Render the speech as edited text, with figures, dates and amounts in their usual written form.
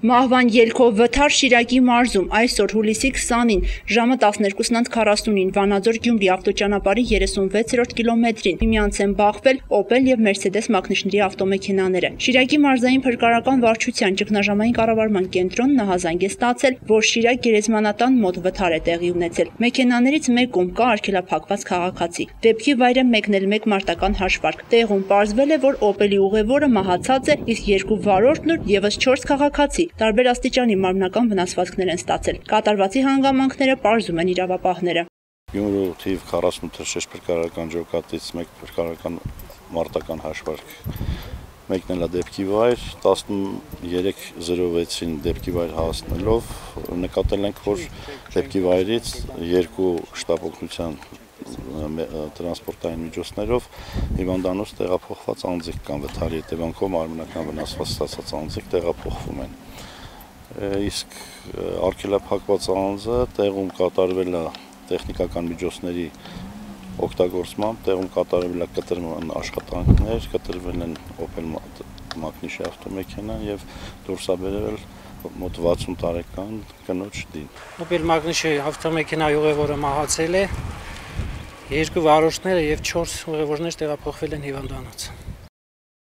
Մահվան ելքով վթար Շիրակի մարզում այսօր հուլիսի 20-ին ժամը 12:40-ին Վանաձոր Գյումրի ավտոճանապարհի 36-րդ կիլոմետրին միմյանց են բախվել Օպել եւ Մերսեդես մակնիշների ավտոմեքենաները։ Շիրակի մարզային փրկարարական վարչության ճգնաժամային կառավարման կենտրոնն ահազանգ է ստացել, որ Շիրակ գերեզմանատան մոտ վթար է տեղի ունեցել։ Մեքենաներից մեկում կա արգելափակված քաղաքացի։ Դեպքի վայր է մեկնել մեկ մարտական հաշվարկ։ Տեղում պարզվել է, որ Օպելի ուղևորը մահացած է, իսկ երկու վարորդն ու եւս 4 քաղաքացի տարբեր աստիճանի մարմնական վնասվածքներ են ստացել։ Կատարվածի հանգամանքները պարզում են իրավապահները։ Գյումրու թիվ 48 շեշտ փրկարարական ջոկատից մեկ փրկարարական մարտական հաշվարկ մեկնել է դեպքի վայր 13:06-ին դեպքի վայր հասնելով նկատել ենք, որ դեպքի վայրից երկու շտապ օգնության տրանսպորտային միջոցներով հիվանդանոց տեղափոխված անձինք կան վթարի հետևանքով մարմնական վնասված ստացած անձինք տեղափոխվում են։ Իսկ արգելափակված անձը տեղում կատարվել է տեխնիկական միջոցների օգտագործմամբ, տեղում կատարվել է կտրման աշխատանքներ, կտրվել են Օպել մակնիշի ավտոմեքենան եւ դուրսաբերվել մոտ 60 տարեկան կնոջ դին։ Օպել մակնիշի ավտոմեքենայի ուղևորը մահացել է, երկու վարորդները եւ 4 ուղևորներ տեղափոխվել են հիվանդանոց։